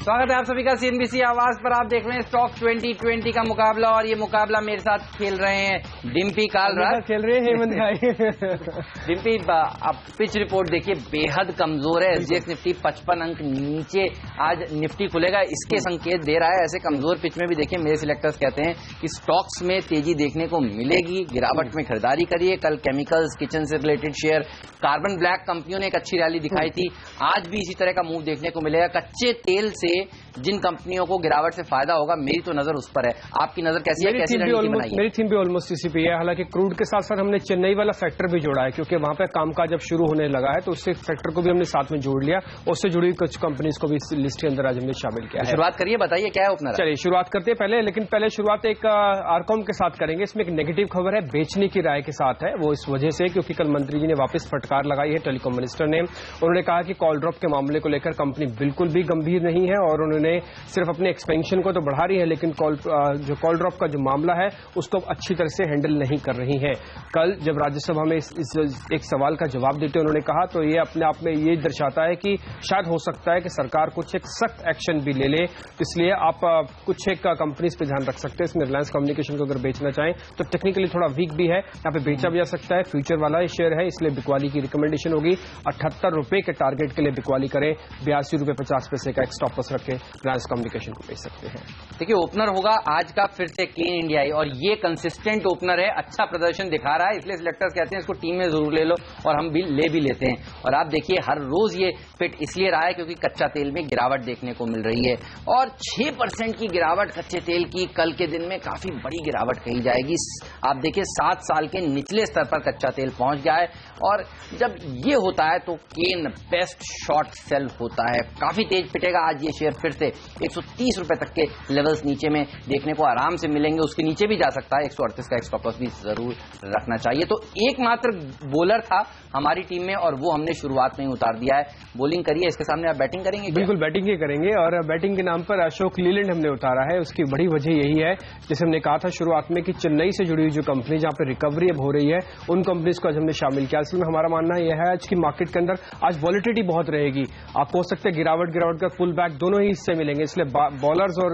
स्वागत है आप सभी का सीएनबीसी आवाज पर। आप देख रहे हैं स्टॉक 2020 का मुकाबला और ये मुकाबला मेरे साथ खेल रहे हैं डिम्पी कालराज, खेल रहे हैं हेमंत भाई। डिम्पी, अब पिच रिपोर्ट देखिए बेहद कमजोर है। एसजीएक्स निफ्टी 55 अंक नीचे आज निफ्टी खुलेगा, इसके संकेत दे रहा है। ऐसे कमजोर पिच में भी देखिए मेरे सिलेक्टर्स कहते हैं कि स्टॉक्स में तेजी देखने को मिलेगी, गिरावट में खरीदारी करिए। कल केमिकल्स, किचन से रिलेटेड शेयर, कार्बन ब्लैक कंपनियों ने एक अच्छी रैली दिखाई थी, आज भी इसी तरह का मूव देखने को मिलेगा। कच्चे तेल से जिन कंपनियों को गिरावट से फायदा होगा, मेरी तो नजर उस पर है। आपकी नजर कैसी है? कैसी रणनीति बनाई है? मेरी थीम भी ऑलमोस्ट इसी पे है। हालांकि क्रूड के साथ साथ हमने चेन्नई वाला फैक्टर भी जोड़ा है, क्योंकि वहां पे कामकाज जब शुरू होने लगा है तो उससे फैक्टर को भी हमने साथ में जोड़ लिया। उससे जुड़ी कुछ कंपनीज को भी इस लिस्ट के अंदर आज हमने शामिल किया है। शुरुआत करिए, बताइए क्या है ओपनर। चलिए शुरुआत करते हैं पहले, लेकिन पहले शुरुआत एक आरकॉम के साथ करेंगे। इसमें एक नेगेटिव खबर है, बेचने की राय के साथ है। वो इस वजह से क्योंकि कल मंत्री जी ने वापस फटकार लगाई है टेलीकॉम मिनिस्टर ने। उन्होंने कहा कि कॉल ड्रॉप के मामले को लेकर कंपनी बिल्कुल भी गंभीर नहीं है और उन्होंने सिर्फ अपने एक्सपेंशन को तो बढ़ा रही है, लेकिन जो कॉल ड्रॉप का जो मामला है उसको अच्छी तरह से हैंडल नहीं कर रही है। कल जब राज्यसभा में एक सवाल का जवाब देते उन्होंने कहा तो ये अपने आप में ये दर्शाता है कि शायद हो सकता है कि सरकार कुछ एक सख्त एक्शन भी ले ले। इसलिए आप कुछ एक कंपनीज पे ध्यान रख सकते हैं। इसमें रिलायंस कम्युनिकेशन को अगर बेचना चाहें तो टेक्निकली थोड़ा वीक भी है, यहाँ पे बेचा भी जा सकता है। फ्यूचर वाला ही शेयर है, इसलिए बिकवाली की रिकमेंडेशन होगी। 78 रुपए के टारगेट के लिए बिकवाली करें, 82 रुपए 50 पैसे का एक स्टॉप लॉस रखें, रिलायंस कम्युनिकेशन को बेच सकते हैं। देखिए ओपनर होगा आज का फिर से केन इंडियाई, और ये कंसिस्टेंट ओपनर है, अच्छा प्रदर्शन दिखा रहा है, इसलिए सिलेक्टर्स कहते हैं इसको टीम में जरूर ले लो, और हम भी लेते हैं। और आप देखिए हर रोज ये फिट इसलिए रहा है क्योंकि कच्चा तेल में गिरावट देखने को मिल रही है, और 6% की गिरावट कच्चे तेल की कल के दिन में काफी बड़ी गिरावट कही जाएगी। आप देखिए 7 साल के निचले स्तर पर कच्चा तेल पहुंच गया है, और जब ये होता है तो केन बेस्ट शॉर्ट सेल होता है। काफी तेज पिटेगा आज ये शेयर, फिर से 130 रुपए तक के लेवल्स नीचे में देखने को आराम से मिलेंगे, उसके नीचे भी जा सकता है। 138 का एक स्टॉप लॉस भी जरूर रखना चाहिए। तो एकमात्र बॉलर था हमारी टीम में और वो हमने शुरुआत में ही उतार दिया है। बॉलिंग करिए, इसके सामने आप बैटिंग करेंगे? बिल्कुल बैटिंग ही करेंगे, और बैटिंग के नाम पर अशोक लीलैंड हमने उतारा है। उसकी बड़ी वजह यही है, जैसे हमने कहा था शुरुआत में, कि चेन्नई से जुड़ी हुई जो कंपनी जहां पर रिकवरी अब हो रही है उन कंपनीज को आज हमने शामिल किया। इसलिए हमारा मानना यह है आज की मार्केट के अंदर आज वॉलिटिलिटी बहुत रहेगी। आपको हो सकता है गिरावट का फुल बैक दोनों ही हिस्से मिलेंगे, इसलिए बॉलर्स और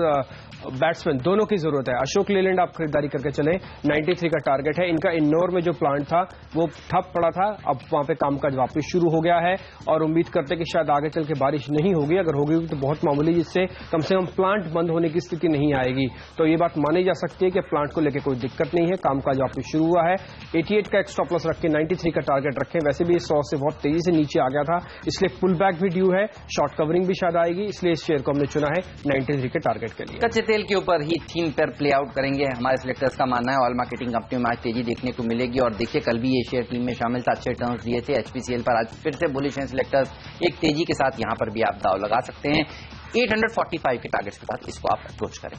बैट्समैन दोनों की जरूरत है। अशोक लीलैंड आप खरीदारी करके चले, 93 का टारगेट है। इनका इंदौर में जो प्लांट था वो ठप पड़ा था, अब वहां पे कामकाज वापस शुरू हो गया है, और उम्मीद करते हैं कि शायद आगे चल के बारिश नहीं होगी। अगर होगी तो बहुत मामूली, जिससे कम से कम प्लांट बंद होने की स्थिति नहीं आएगी। तो ये बात मानी जा सकती है कि प्लांट को लेकर कोई दिक्कत नहीं है, कामकाज वापस शुरू हुआ है। 88 का एक स्टॉप लॉस रख के 93 का टारगेट रखें। वैसे भी 100 से बहुत तेजी से नीचे आ गया था, इसलिए पुल बैक भी ड्यू है, शॉर्ट कवरिंग भी शायद आएगी, इसलिए इस शेयर को हमने चुना है 93 के टारगेट के लिए। कच्चे तेल के ऊपर ही थीम पर प्ले आउट करेंगे, हमारे सिलेक्टर्स का मानना है। ऑयल मार्केटिंग कंपनियों में आज तेजी देखने को मिलेगी, और देखिए कल भी ये शेयर टीम में शामिल था, अच्छे टर्न्स दिए थे। एचपीसीएल पर आज फिर से बुलिश हैं सिलेक्टर्स, एक तेजी के साथ यहां पर भी आप दाव लगा सकते हैं। 845 के टारगेट्स के साथ इसको आप अप्रोच करें।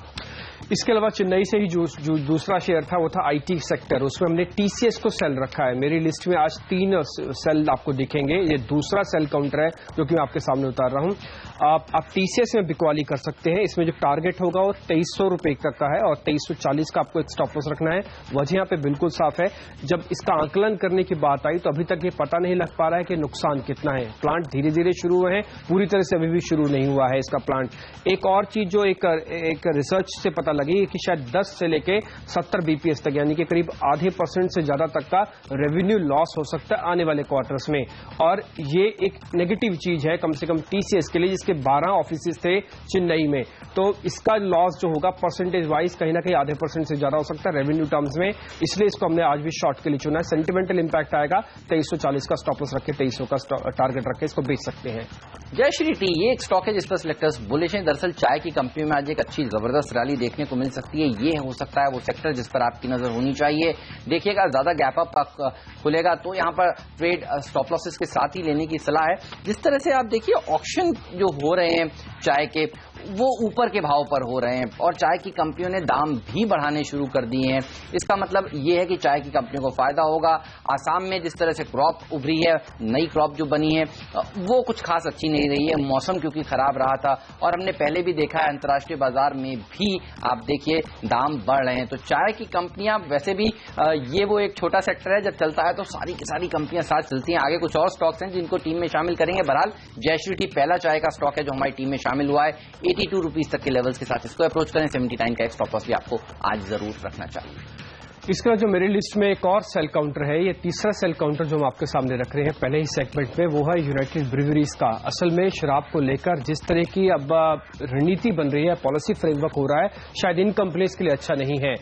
इसके अलावा चेन्नई से ही जो दूसरा शेयर था वो था आईटी सेक्टर, उसमें हमने टीसीएस को सेल रखा है। मेरी लिस्ट में आज 3 सेल आपको दिखेंगे, ये दूसरा सेल काउंटर है जो कि मैं आपके सामने उतार रहा हूं। आप टीसीएस में बिकवाली कर सकते हैं। इसमें जो टारगेट होगा वो 2300 रुपए तक का है, और 2340 का आपको एक स्टॉप लॉस रखना है। वजह यहाँ पे बिल्कुल साफ है, जब इसका आंकलन करने की बात आई तो अभी तक ये पता नहीं लग पा रहा है कि नुकसान कितना है। प्लांट धीरे धीरे शुरू हुए हैं, पूरी तरह से अभी भी शुरू नहीं हुआ है इसका प्लांट। एक और चीज जो एक रिसर्च से पता लगी कि शायद 10 से लेके 70 बीपीएस तक, यानी कि करीब आधे % से ज्यादा तक का रेवेन्यू लॉस हो सकता है आने वाले क्वार्टर्स में, और ये एक नेगेटिव चीज है कम से कम टीसीएस के लिए, जिसके 12 ऑफिस थे चेन्नई में। तो इसका लॉस जो होगा परसेंटेज वाइज कहीं ना कहीं आधे % से ज्यादा हो सकता है रेवेन्यू टर्म्स में, इसलिए इसको हमने आज भी शॉर्ट के लिए चुना है। सेंटिमेंटल इंपैक्ट आएगा, 2340 का स्टॉप लॉस रखे, 2300 का टारगेट रखे, इसको बेच सकते हैं। जयश्री टी ये एक स्टॉक है जिस पर सिलेक्टर्स बुलिश हैं। दरअसल चाय की कंपनी में आज एक अच्छी जबरदस्त रैली देखने को मिल सकती है। ये हो सकता है वो सेक्टर जिस पर आपकी नजर होनी चाहिए। देखिएगा ज्यादा गैप अप खुलेगा तो यहां पर ट्रेड स्टॉप लॉसेस के साथ ही लेने की सलाह है। जिस तरह से आप देखिए ऑक्शन जो हो रहे हैं चाय के, वो ऊपर के भाव पर हो रहे हैं, और चाय की कंपनियों ने दाम भी बढ़ाने शुरू कर दिए हैं। इसका मतलब ये है कि चाय की कंपनियों को फायदा होगा। आसाम में जिस तरह से क्रॉप उभरी है, नई क्रॉप जो बनी है वो कुछ खास अच्छी नहीं रही है, मौसम क्योंकि खराब रहा था, और हमने पहले भी देखा है अंतर्राष्ट्रीय बाजार में भी आप देखिए दाम बढ़ रहे हैं। तो चाय की कंपनियां वैसे भी ये वो एक छोटा सेक्टर है, जब चलता है तो सारी की सारी कंपनियां साथ चलती हैं। आगे कुछ और स्टॉक्स हैं जिनको टीम में शामिल करेंगे। बहरहाल जयश्री टी पहला चाय का स्टॉक है जो हमारी टीम में शामिल हुआ है। 82 रुपीज तक के लेवल्स के साथ इसको अप्रोच करें। 79 का एक स्टॉप लॉस भी आपको आज जरूर रखना चाहिए। इसका जो मेरी लिस्ट में एक और सेल काउंटर है, ये तीसरा सेल काउंटर जो हम आपके सामने रख रहे हैं पहले ही सेगमेंट में, वो है यूनाइटेड ब्रूवरीज का। असल में शराब को लेकर जिस तरह की अब रणनीति बन रही है, पॉलिसी फ्रेमवर्क हो रहा है, शायद इन कंपनीज के लिए अच्छा नहीं है।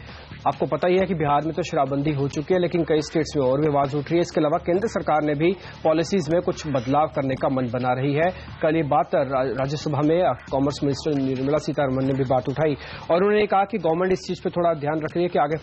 आपको पता ही है कि बिहार में तो शराबबंदी हो चुकी है, लेकिन कई स्टेट्स में और भी आवाज उठ रही है। इसके अलावा केंद्र सरकार ने भी पॉलिसीज में कुछ बदलाव करने का मन बना रही है। कल ये बात राज्यसभा में कॉमर्स मिनिस्टर निर्मला सीतारमण ने भी बात उठाई और उन्होंने कहा कि गवर्नमेंट इस चीज पे थोड़ा ध्यान रख रही है कि आगे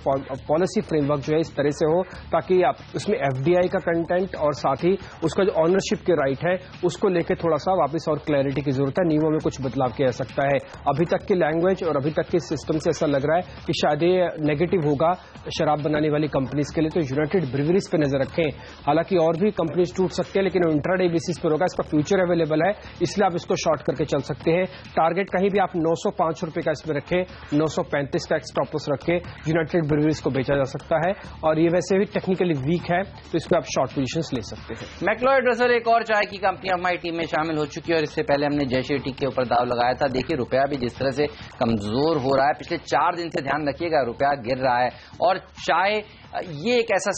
पॉलिसी फ्रेमवर्क जो है इस तरह से हो ताकि आप उसमें एफडीआई का कंटेंट और साथ ही उसका जो ऑनरशिप के राइट है उसको लेकर थोड़ा सा वापस और क्लैरिटी की जरूरत है। नियमों में कुछ बदलाव किया जा सकता है। अभी तक की लैंग्वेज और अभी तक के सिस्टम से ऐसा लग रहा है कि शायद ये नेगेटिव होगा शराब बनाने वाली कंपनीज के लिए, तो यूनाइटेड ब्रूवरीज पे नजर रखें। हालांकि और भी कंपनीज टूट सकते हैं, लेकिन इंट्राडे बेसिस पर होगा। इसका फ्यूचर अवेलेबल है, इसलिए आप इसको शॉर्ट करके चल सकते हैं। टारगेट कहीं भी आप 905 रुपए का इसमें रखें, 935 का स्टॉप लॉस रखें। यूनाइटेड ब्रूवरीज को बेचा जा सकता है और ये वैसे भी टेक्निकली वीक है, तो इसमें आप शॉर्ट पोजीशंस ले सकते हैं। मैक्लोयड रसल एक और चाय की कंपनी हमारी टीम में शामिल हो चुकी है और इससे पहले हमने जय शेट्टी के ऊपर दाव लगाया था। देखिए रुपया भी जिस तरह से कमजोर हो रहा है, पिछले 4 दिन से ध्यान रखिएगा रुपया गिर रहा है। और चाय ये एक ऐसा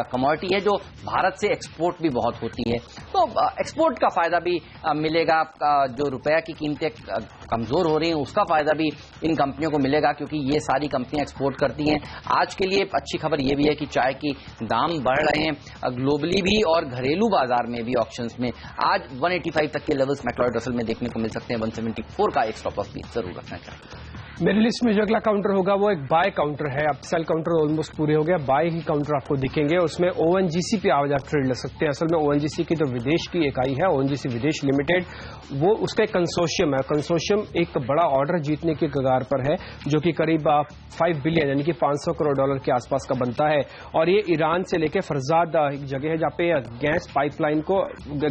कमोडिटी है जो भारत से एक्सपोर्ट भी बहुत होती है, तो एक्सपोर्ट का फायदा भी मिलेगा। जो रुपया की कीमतें कमजोर हो रही हैं उसका फायदा भी इन कंपनियों को मिलेगा, क्योंकि ये सारी कंपनियां एक्सपोर्ट करती हैं। आज के लिए अच्छी खबर ये भी है कि चाय की दाम बढ़ रहे हैं ग्लोबली भी और घरेलू बाजार में भी। ऑप्शंस में आज 185 तक के लेवल्स मैक्लोयड रसल में देखने को मिल सकते हैं। 174 का एक स्टॉप लॉस भी जरूर रखना चाहिए। मेरी लिस्ट में जो अगला काउंटर होगा वो एक बाय काउंटर है। अब सेल काउंटर ऑलमोस्ट पूरे हो गया, बाय ही काउंटर आपको दिखेंगे। उसमें ओएनजीसी पे आज आप ट्रेड ले सकते हैं। असल में ओएनजीसी की जो विदेश की इकाई है, ओएनजीसी विदेश लिमिटेड, वो उसका एक कंसोर्शियम है। कंसोर्शियम एक बड़ा ऑर्डर जीतने की कगार पर है, जो कि करीब 5 बिलियन यानी कि $500 करोड़ के आसपास का बनता है। और ये ईरान से लेकर फरजाद एक जगह है जहां पे गैस पाइपलाइन को,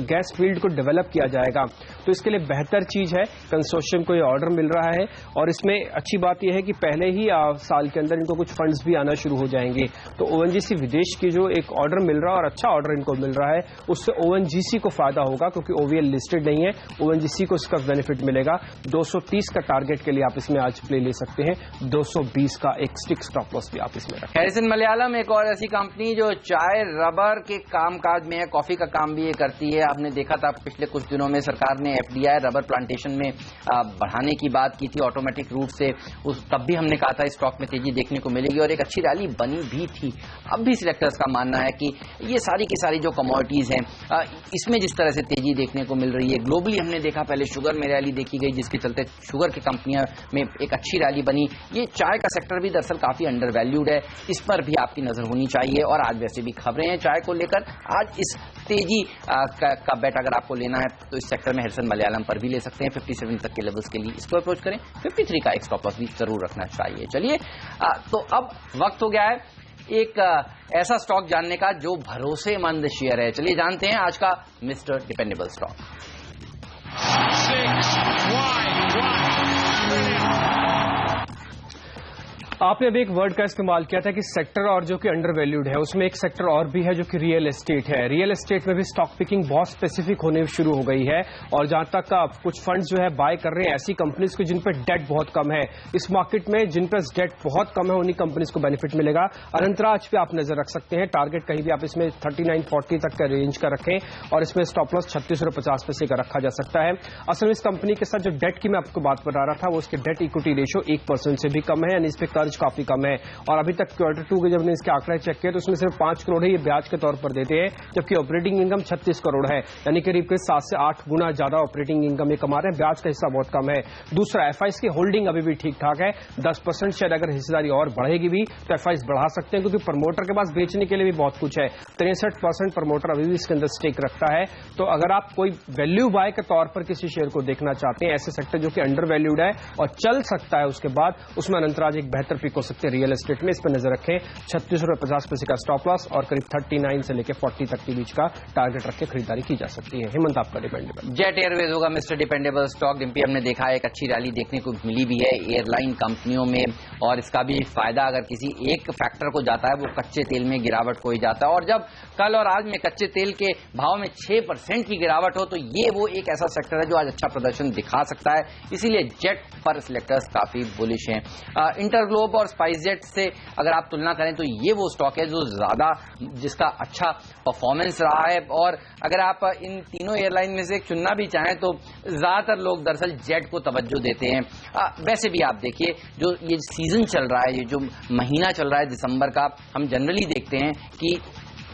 गैस फील्ड को डेवलप किया जाएगा। तो इसके लिए बेहतर चीज है, कंसोर्शियम को ये ऑर्डर मिल रहा है। और इसमें अच्छी बात यह है कि पहले ही साल के अंदर इनको कुछ फंड्स भी आना शुरू हो जाएंगे। तो ओएनजीसी विदेश की जो एक ऑर्डर मिल रहा है और अच्छा ऑर्डर इनको मिल रहा है, उससे ओएनजीसी को फायदा होगा, क्योंकि ओवीएल लिस्टेड नहीं है। ओएनजीसी को इसका बेनिफिट मिलेगा। 230 का टारगेट के लिए आप इसमें आज प्ले ले सकते हैं। 220 का एक स्टिक स्टॉप लॉस भी आप इसमें रखें। हैरिसन मलयालम एक और ऐसी कंपनी जो चाय रबर के कामकाज में है, कॉफी का काम भी ये करती है। आपने देखा था पिछले कुछ दिनों में सरकार ने एफडीआई रबर प्लांटेशन में बढ़ाने की बात की थी ऑटोमेटिक रूट से। तब भी हमने कहा था स्टॉक में तेजी देखने को मिलेगी और एक अच्छी रैली बनी भी थी। अब भी सिलेक्टर्स का मानना है कि ये सारी की सारी जो कमोडिटीज हैं इसमें जिस तरह से तेजी देखने को मिल रही है, ग्लोबली हमने देखा पहले शुगर में रैली देखी गई जिसके चलते शुगर की कंपनियां में एक अच्छी रैली बनी। ये चाय का सेक्टर भी दरअसल काफी अंडर वैल्यूड है, इस पर भी आपकी नजर होनी चाहिए। और आज वैसे भी खबरें हैं चाय को लेकर, आज इस तेजी का बेट अगर आपको लेना है तो इस सेक्टर में हैरिसन मलयालम पर भी ले सकते हैं। 57 तक के लेवल्स के लिए इसको अप्रोच करें। 53 का एक स्टॉप लॉस भी जरूर रखना चाहिए। चलिए तो अब वक्त हो गया है एक ऐसा स्टॉक जानने का जो भरोसेमंद शेयर है। चलिए जानते हैं आज का मिस्टर डिपेंडेबल स्टॉक। आपने अभी एक वर्ड का इस्तेमाल किया था कि सेक्टर और जो कि अंडर वैल्यूड है, उसमें एक सेक्टर और भी है जो कि रियल एस्टेट है। रियल एस्टेट में भी स्टॉक पिकिंग बहुत स्पेसिफिक होने शुरू हो गई है और जहां तक कुछ फंड्स जो है बाय कर रहे हैं ऐसी कंपनीज को जिन पर डेट बहुत कम है। इस मार्केट में जिन पर डेट बहुत कम है उन्हीं कंपनीज को बेनिफिट मिलेगा। अनंतराज पे आप नजर रख सकते हैं। टारगेट कहीं भी आप इसमें 39-40 तक का रेंज का रखें और इसमें स्टॉप लॉस 36.50 का रखा जा सकता है। असल में इस कंपनी के साथ जो डेट की मैं आपको बात बता रहा था वो उसके डेट इक्विटी रेशियो 1% से भी कम है, यानी इस पे काफी कम है। और अभी तक Q2 के जब हमने इसके आंकड़े चेक किए तो उसमें सिर्फ 5 करोड़ ही ये ब्याज के तौर पर देते हैं, जबकि ऑपरेटिंग इनकम 36 करोड़ है, यानी करीब 7 से 8 गुना ज्यादा ऑपरेटिंग इनकम ये कमा रहे हैं। ब्याज का हिस्सा बहुत कम है। दूसरा, एफआईएस की होल्डिंग अभी भी ठीक ठाक है, 10%। शायद अगर हिस्सेदारी और बढ़ेगी भी तो एफआईएस बढ़ा सकते हैं, क्योंकि प्रमोटर के पास बेचने के लिए भी बहुत कुछ है। 63% प्रमोटर अभी भी इसके अंदर स्टेक रखता है। तो अगर आप कोई वैल्यू बाय के तौर पर किसी शेयर को देखना चाहते हैं, ऐसे सेक्टर जो कि अंडर वैल्यूड है और चल सकता है, उसके बाद उसमें अनंतराज एक बेहतर ट्रैफिक हो सकती है रियल एस्टेट में, इस पर नजर रखें। 36 रुपये 50 पैसे का स्टॉप लॉस और करीब 39 से लेकर 40 तक के बीच का टारगेट रख के खरीदारी की जा सकती है। हेमंत, आपका डिपेंडेबल। जेट एयरवेज होगा मिस्टर डिपेंडेबल स्टॉक। डिम्पी, हमने देखा है एक अच्छी रैली देखने को मिली भी है एयरलाइन कंपनियों में, और इसका भी फायदा अगर किसी एक फैक्टर को जाता है वो कच्चे तेल में गिरावट को ही जाता है। और जब कल और आज में कच्चे तेल के भाव में 6% की गिरावट हो तो ये वो एक ऐसा सेक्टर है जो आज अच्छा प्रदर्शन दिखा सकता है, इसीलिए जेट पर सिलेक्टर्स काफी बुलिश हैं। इंटरग्लोब और स्पाइसजेट से अगर आप तुलना करें तो ये वो स्टॉक है जो ज्यादा जिसका अच्छा परफॉर्मेंस रहा है, और अगर आप इन तीनों एयरलाइन में से एक चुनना भी चाहें तो ज्यादातर लोग दरअसल जेट को तवज्जो देते हैं। वैसे भी आप देखिए जो ये सीजन चल रहा है, ये जो महीना चल रहा है दिसंबर का, हम जनरली देखते हैं कि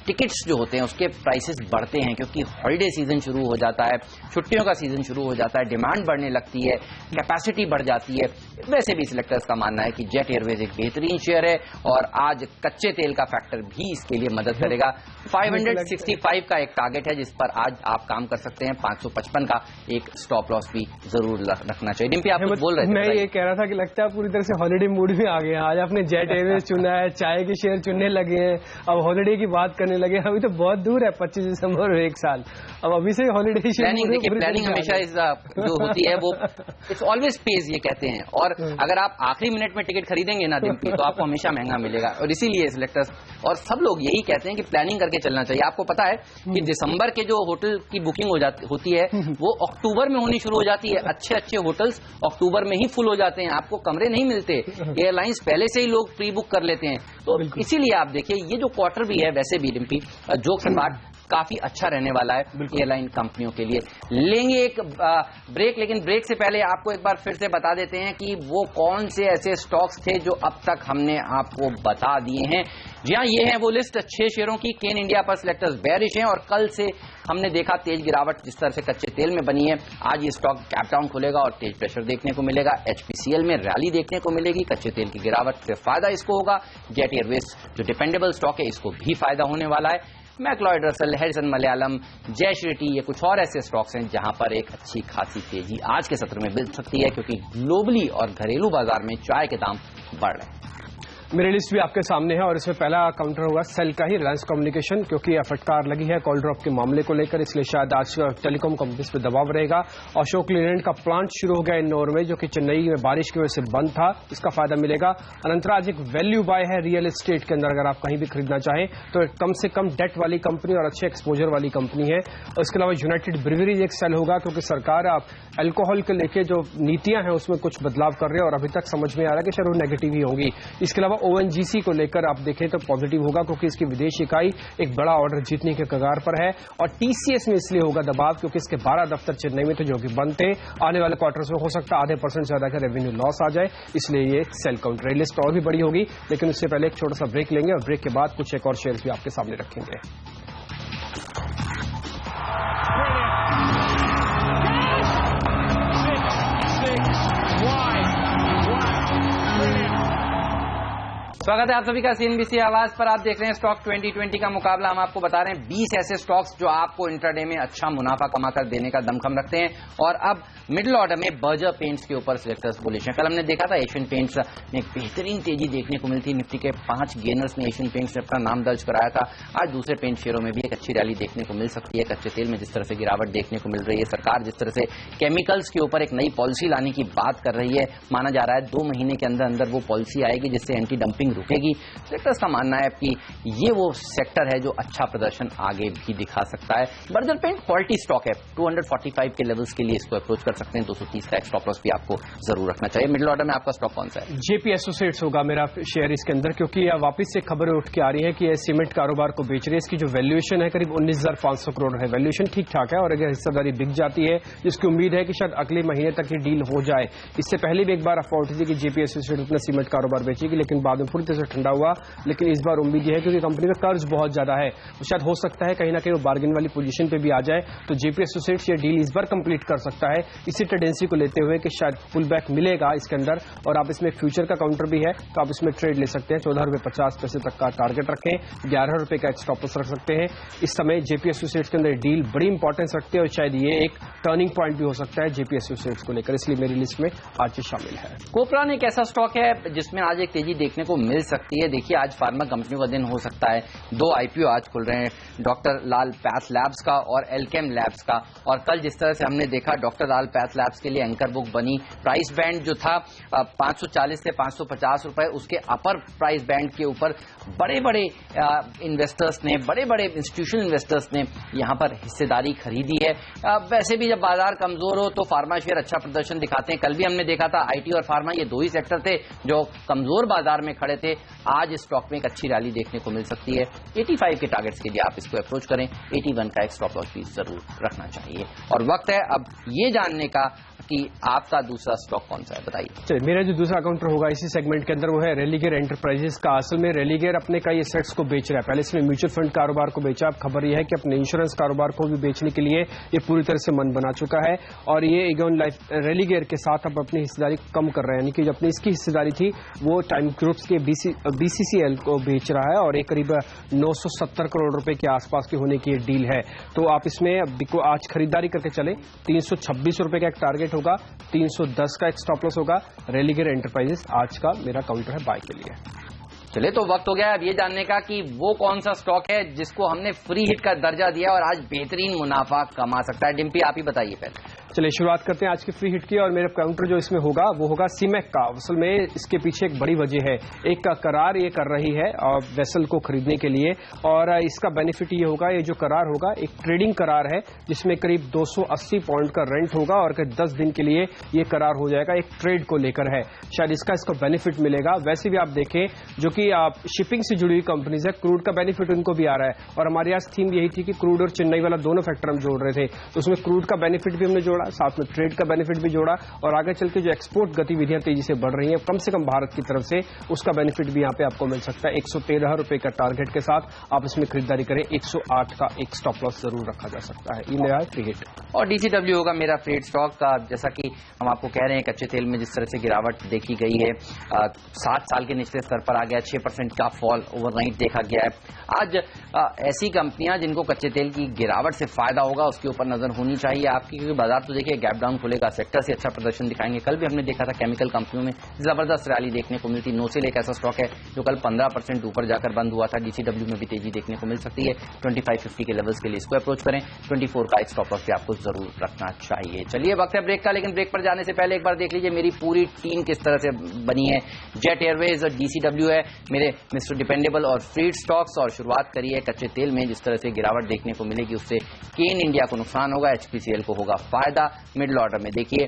टिकट्स जो होते हैं उसके प्राइसेस बढ़ते हैं क्योंकि हॉलिडे सीजन शुरू हो जाता है, छुट्टियों का सीजन शुरू हो जाता है, डिमांड बढ़ने लगती है, कैपेसिटी बढ़ जाती है। वैसे भी सिलेक्टर्स का मानना है कि जेट एयरवेज एक बेहतरीन शेयर है और आज कच्चे तेल का फैक्टर भी इसके लिए मदद करेगा। 565 का एक टारगेट है जिस पर आज आप काम कर सकते हैं। 555 का एक स्टॉप लॉस भी जरूर रखना चाहिए। डिम्पी, आप कुछ बोल रहे थे? मैं ये कह रहा था कि लगता है पूरी तरह से हॉलिडे मूड में आ गए हैं। आज आपने जेट एयरवेज चुना है, चाय के शेयर चुनने लगे हैं, अब हॉलिडे की बात करने लगे। अभी तो बहुत दूर है 25 दिसंबर और 1 साल, अब अभी से हॉलिडे प्लानिंग हमेशा जो होती है वो इट्स ऑलवेज पेज ये कहते हैं, और अगर आप आखिरी मिनट में टिकट खरीदेंगे ना डिम्पी तो आपको हमेशा महंगा मिलेगा, और इसीलिए सिलेक्टर्स और सब लोग यही कहते हैं कि प्लानिंग करके चलना चाहिए। आपको पता है कि दिसंबर के जो होटल की बुकिंग होती है वो अक्टूबर में होनी शुरू हो जाती है। अच्छे अच्छे होटल्स अक्टूबर में ही फुल हो जाते हैं, आपको कमरे नहीं मिलते, एयरलाइंस पहले से ही लोग प्री बुक कर लेते हैं। तो इसीलिए आप देखिए ये जो क्वार्टर भी है वैसे भी डिम्पी जोक्स एंड काफी अच्छा रहने वाला है एयरलाइन कंपनियों के लिए। लेंगे एक ब्रेक, लेकिन ब्रेक से पहले आपको एक बार फिर से बता देते हैं कि वो कौन से ऐसे स्टॉक्स थे जो अब तक हमने आपको बता दिए हैं। जी हाँ, ये है वो लिस्ट 6 शेयरों की। केन इंडिया पर सिलेक्टर्स बेयरिश हैं और कल से हमने देखा तेज गिरावट जिस तरह से कच्चे तेल में बनी है, आज ये स्टॉक गैप डाउन खुलेगा और तेज प्रेशर देखने को मिलेगा। HPCL में रैली देखने को मिलेगी, कच्चे तेल की गिरावट से फायदा इसको होगा। जेट एयरवेज जो डिपेंडेबल स्टॉक है इसको भी फायदा होने वाला है। मैक्लॉयड रसल, हैरिसन मलयालम, जय श्री टी, ये कुछ और ऐसे स्टॉक्स हैं जहां पर एक अच्छी खासी तेजी आज के सत्र में मिल सकती है क्योंकि ग्लोबली और घरेलू बाजार में चाय के दाम बढ़ रहे हैं। मेरी लिस्ट भी आपके सामने है और इसमें पहला काउंटर होगा सेल का ही, रिलायंस कम्युनिकेशन, क्योंकि फटकार लगी है कॉल ड्रॉप के मामले को लेकर, इसलिए शायद आज टेलीकॉम कंपनीज पे दबाव रहेगा। अशोक लीलैंड का प्लांट शुरू हो गया इंदौर में जो कि चेन्नई में बारिश की वजह से बंद था, इसका फायदा मिलेगा। अनंतरा आज एक वैल्यू बाय है रियल एस्टेट के अंदर, अगर आप कहीं भी खरीदना चाहें तो कम से कम डेट वाली कंपनी और अच्छे एक्सपोजर वाली कंपनी है। और इसके अलावा यूनाइटेड ब्रिवरीज एक सेल होगा क्योंकि सरकार आप अल्कोहल के लेके जो नीतियां हैं उसमें कुछ बदलाव कर रहे हैं और अभी तक समझ में आ रहा है कि शायद वो नेगेटिव ही होगी। इसके अलावा ONGC को लेकर आप देखें तो पॉजिटिव होगा क्योंकि इसकी विदेश इकाई एक बड़ा ऑर्डर जीतने के कगार पर है। और TCS में इसलिए होगा दबाव क्योंकि इसके 12 दफ्तर चेन्नई में थे जो कि बंद थे, आने वाले क्वार्टर्स में हो सकता है आधे % ज्यादा का रेवेन्यू लॉस आ जाए, इसलिए ये सेल काउंटर। लिस्ट और भी बड़ी होगी लेकिन उससे पहले एक छोटा सा ब्रेक लेंगे और ब्रेक के बाद कुछ एक और शेयर्स भी आपके सामने रखेंगे। स्वागत है आप सभी का CNBC आवाज पर। आप देख रहे हैं स्टॉक 2020 का मुकाबला। हम आपको बता रहे हैं 20 ऐसे स्टॉक्स जो आपको इंट्राडे में अच्छा मुनाफा कमाकर देने का दमखम रखते हैं। और अब मिडिल ऑर्डर में बर्जर पेंट्स के ऊपर सिलेक्टर्स बुलिश हैं। कल हमने देखा था एशियन पेंट्स में एक बेहतरीन तेजी देखने को मिलती, निफ्टी के 5 गेनर्स ने एशियन पेंट्स ने अपना नाम दर्ज कराया था। आज दूसरे पेंट शेयरों में भी एक अच्छी रैली देखने को मिल सकती है। कच्चे तेल में जिस तरह से गिरावट देखने को मिल रही है, सरकार जिस तरह से केमिकल्स के ऊपर एक नई पॉलिसी लाने की बात कर रही है, माना जा रहा है 2 महीने के अंदर अंदर वो पॉलिसी आएगी जिससे एंटी डंपिंग रुकेगी। सेक्टर्स का मानना है कि ये वो सेक्टर है जो अच्छा प्रदर्शन आगे भी दिखा सकता है। बर्जर पेंट क्वालिटी स्टॉक है, 245 के लेवल्स के लिए इसको अप्रोच कर सकते हैं। 230 का स्टॉप लॉस भी आपको जरूर रखना चाहिए। मिडिल ऑर्डर में आपका स्टॉक कौन सा है? JP एसोसिएट्स होगा मेरा शेयर इसके अंदर, क्योंकि वापस से खबरें उठ के आ रही है कि ये सीमेंट कारोबार को बेच रही है। इसकी जो वैल्यूएशन है करीब 19,500 करोड़ है। वैल्यूएशन ठीक ठाक है और अगर हिस्सेदारी बिक जाती है जिसकी उम्मीद है कि शायद अगले महीने तक ये डील हो जाए। इससे पहले भी एक बार अफवाह उठी थी कि JP एसोसिएट्स अपना सीमेंट कारोबार बेचेगी लेकिन बाद में फिर थोड़ी देर से ठंडा हुआ, लेकिन इस बार उम्मीद यह है क्योंकि कंपनी का कर्ज बहुत ज्यादा है, तो शायद हो सकता है कहीं ना कहीं वो बार्गेन वाली पोजीशन पे भी आ जाए, तो जेपी एसोसिएट्स ये डील इस बार कंप्लीट कर सकता है, इसी टेंडेंसी को लेते हुए कि शायद पुल बैक मिलेगा इसके अंदर। और आप इसमें फ्यूचर का काउंटर भी है, तो आप इसमें ट्रेड ले सकते हैं। 14 रुपये 50 पैसे तक का टारगेट रखें, 11 रुपये का एक स्टॉप लॉस रख सकते हैं। इस समय जेपी एसोसिएट्स के अंदर डील बड़ी इंपॉर्टेंस रखती है और शायद ये एक टर्निंग पॉइंट भी हो सकता है जेपी एसोसिएट्स को लेकर, इसलिए मेरी लिस्ट में आज ये शामिल है। कोपरान एक ऐसा स्टॉक है जिसमें आज एक तेजी देखने को मिल सकती है। देखिए, आज फार्मा कंपनियों का दिन हो सकता है, 2 आईपीओ आज खुल रहे हैं, डॉक्टर लाल पैथ लैब्स का और एल्केम लैब्स का। और कल जिस तरह से हमने देखा, डॉक्टर लाल पैथ लैब्स के लिए एंकर बुक बनी, प्राइस बैंड जो था 540 से 550 रुपए, उसके अपर प्राइस बैंड के ऊपर बड़े बड़े इन्वेस्टर्स ने, बड़े बड़े इंस्टीट्यूशनल इन्वेस्टर्स ने यहां पर हिस्सेदारी खरीदी है। वैसे भी जब बाजार कमजोर हो तो फार्मा शेयर अच्छा प्रदर्शन दिखाते हैं। कल भी हमने देखा था आईटी और फार्मा, ये 2 ही सेक्टर थे जो कमजोर बाजार में खड़े थे। आज इस स्टॉक में एक अच्छी रैली देखने को मिल सकती है। 85 के टारगेट्स के लिए आप इसको अप्रोच करें, 81 का एक स्टॉप लॉस भी जरूर रखना चाहिए। और वक्त है अब ये जानने का कि आपका दूसरा स्टॉक कौन सा है, बताइए। चलिए, मेरा जो दूसरा काउंटर होगा इसी सेगमेंट के अंदर वो है रेलीगेयर एंटरप्राइजेस का। असल में रेलीगेयर अपने कई एसेट्स को बेच रहा है। पहले इसने म्यूचुअल फंड कारोबार को बेचा, अब खबर यह है कि अपने इंश्योरेंस कारोबार को भी बेचने के लिए ये पूरी तरह से मन बना चुका है। और ये एगॉन लाइफ रेलीगेयर के साथ अब अपनी हिस्सेदारी कम कर रहे हैं, यानी कि जो अपनी इसकी हिस्सेदारी थी वो टाइम ग्रुप्स के बीसीसीएल को बेच रहा है और एक करीब 970 करोड़ रुपए के आसपास की होने की डील है। तो आप इसमें आज खरीदारी करके चले, 326 रुपए का एक टारगेट होगा, 310 का एक स्टॉप लॉस होगा। रेलीगेयर एंटरप्राइजेस आज का मेरा काउंटर है बाय के लिए। चलिए, तो वक्त हो गया अब ये जानने का कि वो कौन सा स्टॉक है जिसको हमने फ्री हिट का दर्जा दिया और आज बेहतरीन मुनाफा कमा सकता है। डिम्पी, आप ही बताइए पहले। चलिए, शुरुआत करते हैं आज की फ्री हिट की। और मेरा काउंटर जो इसमें होगा वो होगा सीमेक का। असल में इसके पीछे एक बड़ी वजह है, एक का करार ये कर रही है वेसल को खरीदने के लिए, और इसका बेनिफिट ये होगा, ये जो करार होगा एक ट्रेडिंग करार है जिसमें करीब 280 पॉइंट का रेंट होगा और करीब 10 दिन के लिए ये करार हो जाएगा, एक ट्रेड को लेकर है। शायद इसको बेनिफिट मिलेगा। वैसे भी आप देखें, जो कि शिपिंग से जुड़ी हुई कंपनीज है, क्रूड का बेनिफिट उनको भी आ रहा है। और हमारी आज थीम यही थी कि क्रूड और चेन्नई वाला दोनों फैक्टर हम जोड़ रहे थे, तो उसमें क्रूड का बेनिफिट भी हमने जोड़ा, साथ में ट्रेड का बेनिफिट भी जोड़ा, और आगे चल के जो एक्सपोर्ट गतिविधियां तेजी से बढ़ रही हैं कम से कम भारत की तरफ से, उसका बेनिफिट भी यहां पे आपको मिल सकता है। 113 रुपए का टारगेट के साथ आप इसमें खरीदारी करें, 108 का एक स्टॉप लॉस जरूर रखा जा सकता है। ये मेरा फ्री हिट। और डीसीडब्ल्यू होगा मेरा फ्री हिट स्टॉक का। जैसा कि हम आपको कह रहे हैं, कच्चे तेल में जिस तरह से गिरावट देखी गई है, 7 साल के निचले स्तर पर आ गया, 6% का फॉल ओवरनाइट देखा गया है। आज ऐसी कंपनियां जिनको कच्चे तेल की गिरावट से फायदा होगा उसके ऊपर नजर होनी चाहिए आपकी, क्योंकि बाजार तो देखिए गैप डाउन खुलेगा, सेक्टर से अच्छा प्रदर्शन दिखाएंगे। कल भी हमने देखा था केमिकल कंपनियों में जबरदस्त रैली देखने को मिलती। नोसेल एक ऐसा स्टॉक है जो कल 15% ऊपर जाकर बंद हुआ था। डीसीडब्ल्यू में भी तेजी देखने को मिल सकती है। 2550 के लेवल्स के लिए इसको अप्रोच करें। 24 का एक स्टॉप लॉस भी आपको जरूर रखना चाहिए। चलिए, वक्त है ब्रेक का, लेकिन ब्रेक पर जाने से पहले एक बार देख लीजिए मेरी पूरी टीम किस तरह से बनी है। जेट एयरवेज और डीसीडब्ल्यू है मेरे मिस्टर डिपेंडेबल और फ्रीड स्टॉक्स। और शुरुआत करिए कच्चे तेल में, जिस तरह से गिरावट देखने को मिलेगी उससे केन इंडिया को नुकसान होगा, एचपीसीएल को होगा फायदा। मिडिल ऑर्डर में देखिए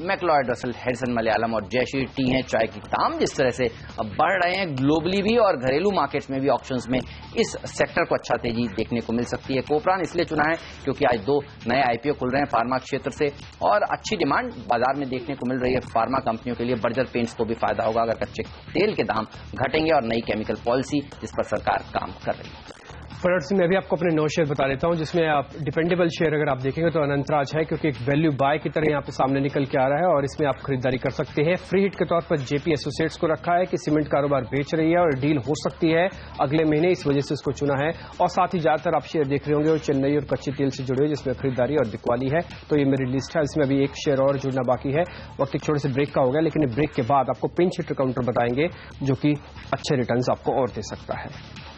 मैक्लॉयड रसल, हेडसन मलयालम और जयश्री टी हैं। चाय की दाम जिस तरह से बढ़ रहे हैं ग्लोबली भी और घरेलू मार्केट्स में भी, ऑप्शंस में, इस सेक्टर को अच्छा तेजी देखने को मिल सकती है। कोपरान इसलिए चुना है क्योंकि आज 2 नए आईपीओ खुल रहे हैं फार्मा क्षेत्र से और अच्छी डिमांड बाजार में देखने को मिल रही है फार्मा कंपनियों के लिए। बर्जर पेंट्स को भी फायदा होगा अगर कच्चे तेल के दाम घटेंगे और नई केमिकल पॉलिसी जिस पर सरकार काम कर रही है। फरहत सिंह, मैं भी आपको अपने 9 शेयर बता देता हूं जिसमें आप डिपेंडेबल शेयर अगर आप देखेंगे तो अनंतराज है, क्योंकि एक वैल्यू बाय की तरह यहां पे सामने निकल के आ रहा है और इसमें आप खरीदारी कर सकते हैं। फ्री हिट के तौर पर जेपी एसोसिएट्स को रखा है कि सीमेंट कारोबार बेच रही है और डील हो सकती है अगले महीने, इस वजह से इसको चुना है। और साथ ही ज्यादातर आप शेयर देख रहे होंगे और चेन्नई और कच्चे तेल से जुड़े हुए जिसमें खरीदारी और बिकवाली है। तो ये मेरी लिस्ट है, इसमें अभी एक शेयर और जुड़ना बाकी है। वक्त एक छोटे से ब्रेक का हो गया, लेकिन ब्रेक के बाद आपको पिंच हिट काउंटर बताएंगे जो कि अच्छे रिटर्न आपको और दे सकता है।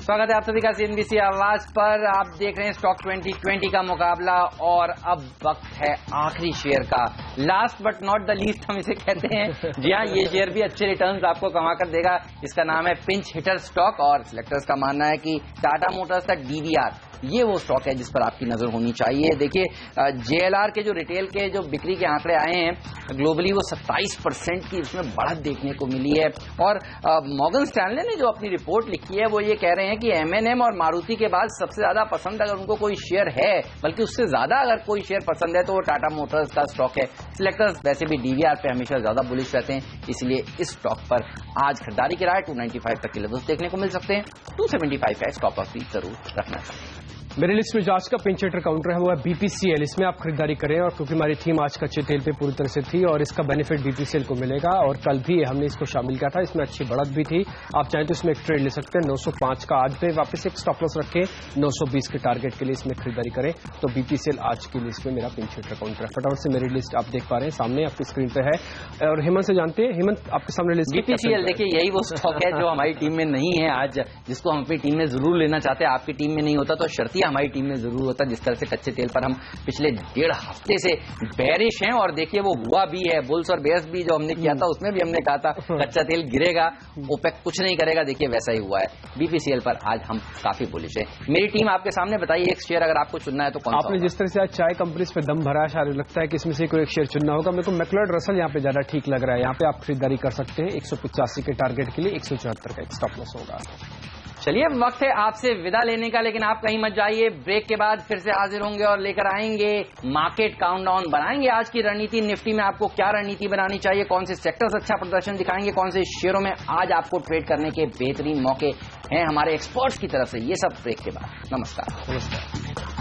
स्वागत है आप सभी का सीएनबीसी आवाज पर। आप देख रहे हैं स्टॉक 2020 का मुकाबला और अब वक्त है आखिरी शेयर का, last but not the least हम इसे कहते हैं। जी हाँ, ये शेयर भी अच्छे रिटर्न्स आपको कमा कर देगा। इसका नाम है पिंच हिटर स्टॉक और सिलेक्टर्स का मानना है कि टाटा मोटर्स का डीवीआर ये वो स्टॉक है जिस पर आपकी नजर होनी चाहिए। देखिए JLR के जो रिटेल के जो बिक्री के आंकड़े आए हैं ग्लोबली वो 27% की इसमें बढ़त देखने को मिली है। और मॉर्गन स्टैनले ने जो अपनी रिपोर्ट लिखी है वो ये कह रहे हैं कि M&M और मारुति के बाद सबसे ज्यादा पसंद अगर उनको कोई शेयर है, बल्कि उससे ज्यादा अगर कोई शेयर पसंद है तो वो टाटा मोटर्स का स्टॉक है। सिलेक्टर्स वैसे भी DVR पे हमेशा ज्यादा बुलिश रहते हैं, इसलिए इस स्टॉक पर आज खरीदारी की राय 295 तक के लेवल्स देखने को मिल सकते हैं। 275 का स्टॉप लॉस भी जरूर रखना चाहिए। मेरी लिस्ट में जो आज का पिंच हिटर काउंटर है वो है BPCL। इसमें आप खरीदारी करें, और क्योंकि हमारी थीम आज कच्चे तेल पे पूरी तरह से थी और इसका बेनिफिट BPCL को मिलेगा, और कल भी हमने इसको शामिल किया था, इसमें अच्छी बढ़त भी थी। आप चाहें तो इसमें एक ट्रेड ले सकते हैं 905 का। आज पे वापस एक स्टॉप लॉस रखें 920 के टारगेट के लिए इसमें खरीदारी करें। तो BPCL आज की लिस्ट में मेरा पिंच हिटर काउंटर है। फटाफट से मेरी लिस्ट आप देख पा रहे हैं, सामने आपकी स्क्रीन पे है। और हेमंत से जानते हैं, हेमंत आपके सामने लिस्ट BPCL देखिए यही वो स्टॉक है जो हमारी टीम में नहीं है आज, जिसको हम अपनी टीम में जरूर लेना चाहते हैं। आपकी टीम में नहीं होता तो शर्तिया हमारी टीम में जरूर होता। जिस तरह से कच्चे तेल पर हम पिछले 1.5 हफ्ते से बेरिश हैं, और देखिए वो हुआ भी है। बुल्स और बेयर्स भी जो हमने किया था उसमें भी हमने कहा था कच्चा तेल गिरेगा, ओपेक कुछ नहीं करेगा, देखिए वैसा ही हुआ है। BPCL पर आज हम काफी बुलिश है। मेरी टीम आपके सामने बताइए, एक शेयर अगर आपको चुनना है तो कौन सा? आपने जिस तरह से आज चाय कंपनीज पे दम भरा है, शायद लगता है कि इसमें से कोई एक शेयर चुनना होगा। मेरे को मैक्लोड रसल यहाँ पे ज्यादा ठीक लग रहा है। यहाँ पे आप खरीदारी कर सकते हैं 185 के टारगेट के लिए 174 का एक स्टॉप लॉस होगा। चलिए वक्त है आपसे विदा लेने का, लेकिन आप कहीं मत जाइए। ब्रेक के बाद फिर से हाजिर होंगे और लेकर आएंगे मार्केट काउंटडाउन। बनाएंगे आज की रणनीति। निफ्टी में आपको क्या रणनीति बनानी चाहिए, कौन से सेक्टर्स अच्छा प्रदर्शन दिखाएंगे, कौन से शेयरों में आज आपको ट्रेड करने के बेहतरीन मौके हैं हमारे एक्सपर्ट्स की तरफ से, ये सब ब्रेक के बाद। नमस्कार।